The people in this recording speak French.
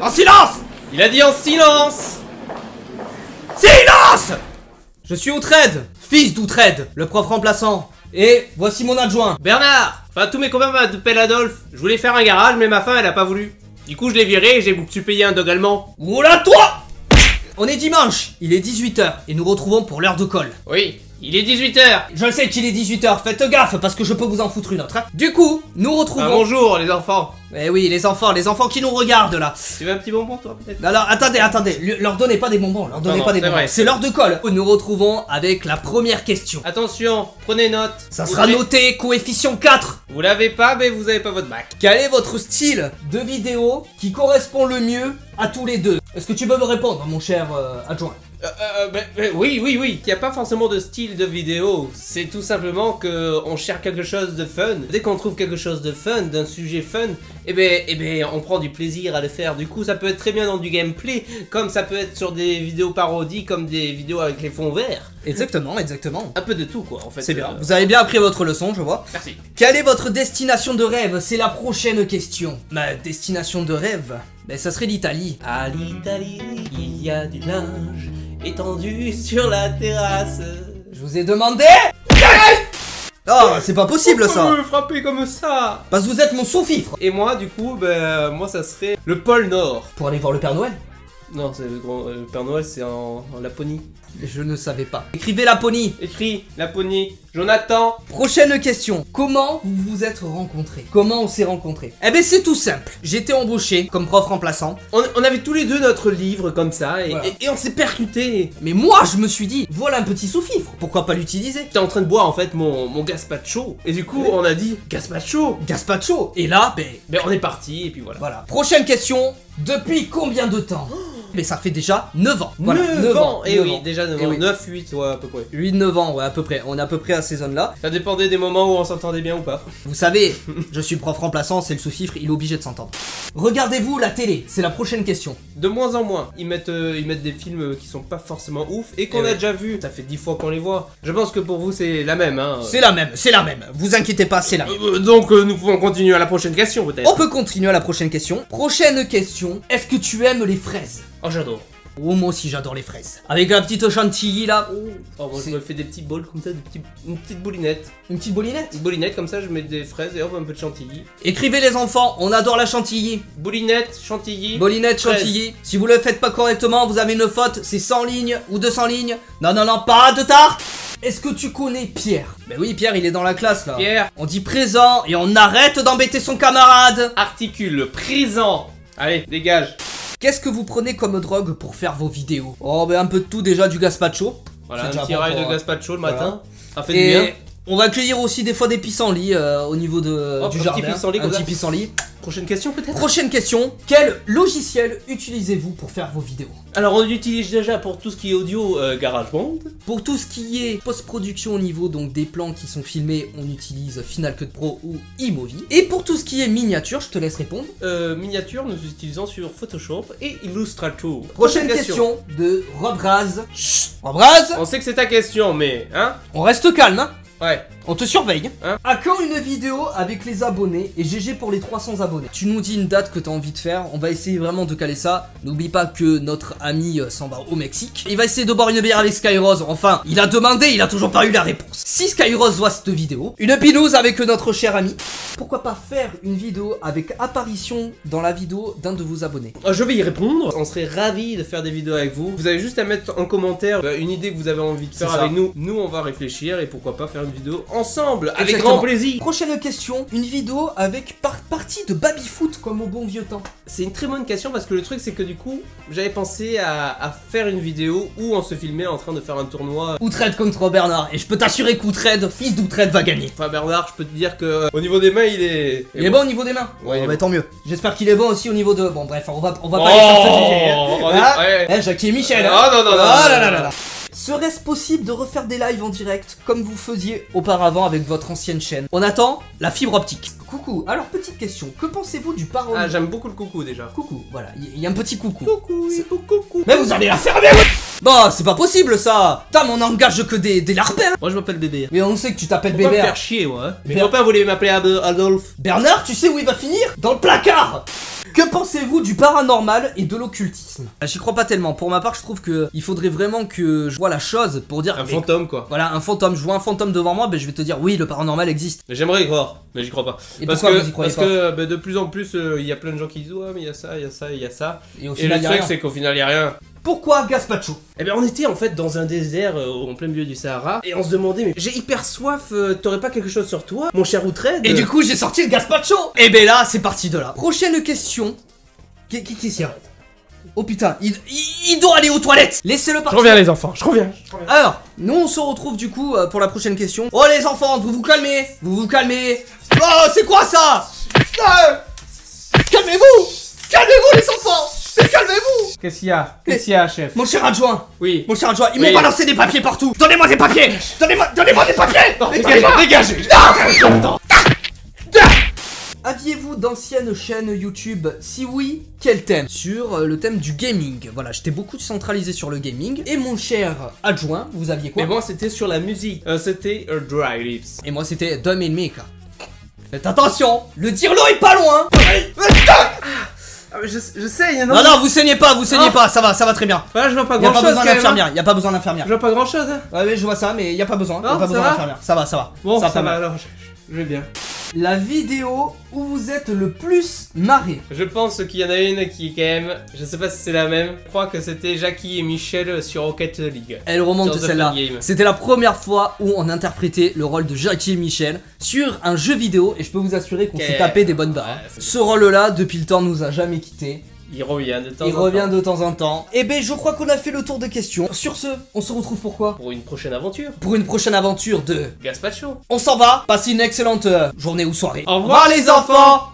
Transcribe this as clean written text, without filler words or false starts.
En silence! Il a dit en silence! Silence! Je suis Outrade, fils d'Outrade, le prof remplaçant. Et voici mon adjoint. Bernard! Enfin, tous mes copains m'appellent Adolphe. Je voulais faire un garage, mais ma femme, elle a pas voulu. Du coup, je l'ai viré et j'ai me suis payé un dog allemand. Oula, toi! On est dimanche, il est 18 h et nous retrouvons pour l'heure de colle. Oui, il est 18 h. Je sais qu'il est 18 h, faites gaffe parce que je peux vous en foutre une autre. Hein. Du coup, nous retrouvons... Ah, bonjour les enfants. Eh oui, les enfants qui nous regardent là. Tu veux un petit bonbon toi peut-être? Alors, attendez, leur donnez pas des bonbons, leur donnez pas des bonbons. C'est l'heure de colle. Nous retrouvons avec la première question. Attention, prenez note. Ça sera noté, coefficient 4. Vous l'avez pas, mais vous avez pas votre bac. Quel est votre style de vidéo qui correspond le mieux à tous les deux? Est-ce que tu peux me répondre, mon cher adjoint? Oui. Il n'y a pas forcément de style de vidéo. C'est tout simplement que on cherche quelque chose de fun. Dès qu'on trouve quelque chose de fun, d'un sujet fun, eh ben, on prend du plaisir à le faire. Du coup, ça peut être très bien dans du gameplay, comme ça peut être sur des vidéos parodies, comme des vidéos avec les fonds verts. Exactement. Un peu de tout, quoi, en fait. C'est bien. Vous avez bien appris votre leçon, je vois. Merci. Quelle est votre destination de rêve? C'est la prochaine question. Ma destination de rêve, ben, ça serait l'Italie. À l'Italie, il y a du linge étendu sur la terrasse. Je vous ai demandé. Oh, c'est pas possible ça. Pourquoi me frapper comme ça? Parce que vous êtes mon sous-fifre. Et moi, du coup, ben, moi, ça serait le pôle Nord. Pour aller voir le Père Noël? Non, c'est le Père Noël, c'est en Laponie. Je ne savais pas. Écrivez Laponie. Écrit Laponie. Jonathan. Prochaine question. Comment vous vous êtes rencontrés? Comment on s'est rencontrés? Eh ben c'est tout simple. J'étais embauché comme prof remplaçant. On avait tous les deux notre livre comme ça et, voilà. et on s'est percuté. Mais moi je me suis dit, voilà un petit sous-fifre, pourquoi pas l'utiliser? J'étais en train de boire en fait mon gazpacho. Et du coup on a dit gazpacho. Gazpacho. Et là, ben on est parti et puis voilà. Voilà. Prochaine question. Depuis combien de temps? Mais ça fait déjà 9 ans. Voilà, 9 ans. Et 9 oui, ans. déjà 9 ans. 9, 8, ouais, à peu près. 8-9 ans, ouais, à peu près. On est à peu près à ces zones-là. Ça dépendait des moments où on s'entendait bien ou pas. Vous savez, je suis prof remplaçant, c'est le sous-fifre, il est obligé de s'entendre. Regardez-vous la télé? C'est la prochaine question. De moins en moins. Ils mettent des films qui sont pas forcément ouf et qu'on a déjà vu. Ça fait 10 fois qu'on les voit. Je pense que pour vous, c'est la même, hein. C'est la même. Vous inquiétez pas, c'est la même. Donc, nous pouvons continuer à la prochaine question, peut-être. On peut continuer à la prochaine question. Prochaine question. Est-ce que tu aimes les fraises? Oh, j'adore. Oh, moi aussi j'adore les fraises. Avec la petite chantilly là. Oh, moi je me fais des petits bols comme ça, une petite boulinette. Une petite boulinette? Une boulinette comme ça, je mets des fraises et hop, un peu de chantilly. Écrivez les enfants, on adore la chantilly. Boulinette, chantilly. Boulinette, chantilly. Si vous le faites pas correctement, vous avez une faute, c'est 100 lignes ou 200 lignes. Non, pas de tarte. Est-ce que tu connais Pierre? Ben oui, Pierre, il est dans la classe là. Pierre. On dit présent et on arrête d'embêter son camarade. Articule, présent. Allez, dégage. Qu'est-ce que vous prenez comme drogue pour faire vos vidéos? Oh, ben un peu de tout déjà, du gazpacho. Voilà, un petit rail de gazpacho le matin. Ça fait du Et bien. on va accueillir aussi des fois des pissenlits au niveau du jardin. Un petit pissenlit. Prochaine question peut-être? Prochaine question. Quel logiciel utilisez-vous pour faire vos vidéos? Alors on utilise déjà pour tout ce qui est audio GarageBand. Pour tout ce qui est post-production au niveau donc des plans qui sont filmés, on utilise Final Cut Pro ou iMovie. Et pour tout ce qui est miniature, je te laisse répondre. Miniature, nous utilisons sur Photoshop et Illustrator. Prochaine question de Rob Raz. Chut, Rob Raz. On sait que c'est ta question, mais hein? On reste calme, hein? Ouais. On te surveille. Hein? À quand une vidéo avec les abonnés et GG pour les 300 abonnés? Tu nous dis une date que tu as envie de faire. On va essayer vraiment de caler ça. N'oublie pas que notre ami s'en va au Mexique. Il va essayer de boire une bière avec Skyrose. Enfin, il a demandé, il a toujours pas eu la réponse. Si Skyrose voit cette vidéo, une pinouse avec notre cher ami. Pourquoi pas faire une vidéo avec apparition dans la vidéo d'un de vos abonnés? Je vais y répondre. On serait ravis de faire des vidéos avec vous. Vous avez juste à mettre en commentaire une idée que vous avez envie de faire avec nous. Nous, on va réfléchir et pourquoi pas faire une vidéo ensemble, avec grand plaisir. Prochaine question, une vidéo avec partie de baby-foot comme au bon vieux temps. C'est une très bonne question parce que le truc c'est que du coup j'avais pensé à faire une vidéo où on se filmait en train de faire un tournoi. Outrade contre Bernard, et je peux t'assurer qu'Outrade, fils d'Outrade, va gagner. Enfin Bernard, je peux te dire que au niveau des mains il est... Il est bon au niveau des mains? Ouais, bah, tant mieux. J'espère qu'il est bon aussi au niveau de... Bon bref, on va pas aller sur ce sujet. Hein, Jackie et Michel. Oh non. Serait-ce possible de refaire des lives en direct comme vous faisiez auparavant avec votre ancienne chaîne? On attend la fibre optique. Coucou, alors petite question, que pensez-vous du parole? Ah, j'aime beaucoup le coucou déjà. Coucou, voilà, il y a un petit coucou. Coucou. Mais vous allez la fermer! Bah, c'est pas possible ça! Putain, mais on engage que des larpins! Moi je m'appelle Bébé. Mais on sait que tu t'appelles Bébé. Bébé. Faire chier, moi. Mes copains voulaient m'appeler Adolphe. Bernard, tu sais où il va finir? Dans le placard! Que pensez-vous du paranormal et de l'occultisme? J'y crois pas tellement. Pour ma part, je trouve que il faudrait vraiment que je vois la chose pour dire. Un fantôme quoi. Voilà, un fantôme. Je vois un fantôme devant moi, ben je vais te dire oui, le paranormal existe. J'aimerais y croire, mais j'y crois pas. Et parce pourquoi que, vous y croyez parce pas que de plus en plus, il y a plein de gens qui disent ouais, mais il y a ça, il y a ça, il y a ça. Et au Et final, le y a truc, rien. c'est qu'au final, il y a rien. Pourquoi Gaspacho? Eh ben on était en fait dans un désert en plein milieu du Sahara et on se demandait mais j'ai hyper soif, t'aurais pas quelque chose sur toi, mon cher Outrade? Et du coup, j'ai sorti le Gaspacho. Et ben là, c'est parti de là. Prochaine question. Qu'est-ce qu'il y a? Oh putain, il doit aller aux toilettes. Laissez-le Je partir. reviens les enfants, je reviens. Alors, nous on se retrouve du coup pour la prochaine question. Oh les enfants, vous vous calmez. Vous vous calmez. Oh, c'est quoi ça? Calmez-vous. Calmez-vous les enfants. Mais calmez-vous. Qu'est-ce qu'il y a? Qu'est-ce qu'il y a, chef? Mon cher adjoint. Oui. Mon cher adjoint, ils Oui. m'ont balancé des papiers partout. Donnez-moi des papiers. Donnez-moi des papiers. Dégagez. Aviez-vous d'anciennes chaînes YouTube? Si oui, quel thème? Sur le thème du gaming. Voilà, j'étais beaucoup centralisé sur le gaming. Et mon cher adjoint, vous aviez quoi? Mais moi c'était sur la musique, c'était Dry Lips. Et moi c'était 2000 Faites attention, le dirlo est pas loin. Ah mais je sais, Non, non, vous saignez pas, ça va très bien. Voilà, je vois pas Y a grand pas chose besoin quand même. d'infirmière, y a pas besoin d'infirmière. Je vois pas grand chose hein. Ouais, je vois ça, mais y a pas besoin, Non, y a pas ça besoin va d'infirmière. Ça va. Bon, ça pas va mal. alors, je vais bien. La vidéo où vous êtes le plus marré. Je pense qu'il y en a une qui est quand même, je sais pas si c'est la même, je crois que c'était Jackie et Michel sur Rocket League. Elle remonte Sur The celle-là. Fun Game. C'était la première fois où on interprétait le rôle de Jackie et Michel sur un jeu vidéo et je peux vous assurer qu'on s'est Ok. tapé des bonnes barres. Ouais, c'est Ce rôle-là, depuis le temps, nous a jamais quitté. Il revient de temps Il en revient temps. de temps en temps. Et ben, je crois qu'on a fait le tour de questions. Sur ce, on se retrouve pour quoi? Pour une prochaine aventure. Pour une prochaine aventure de... Gaspacho. On s'en va. Passez une excellente journée ou soirée. Au revoir, les enfants.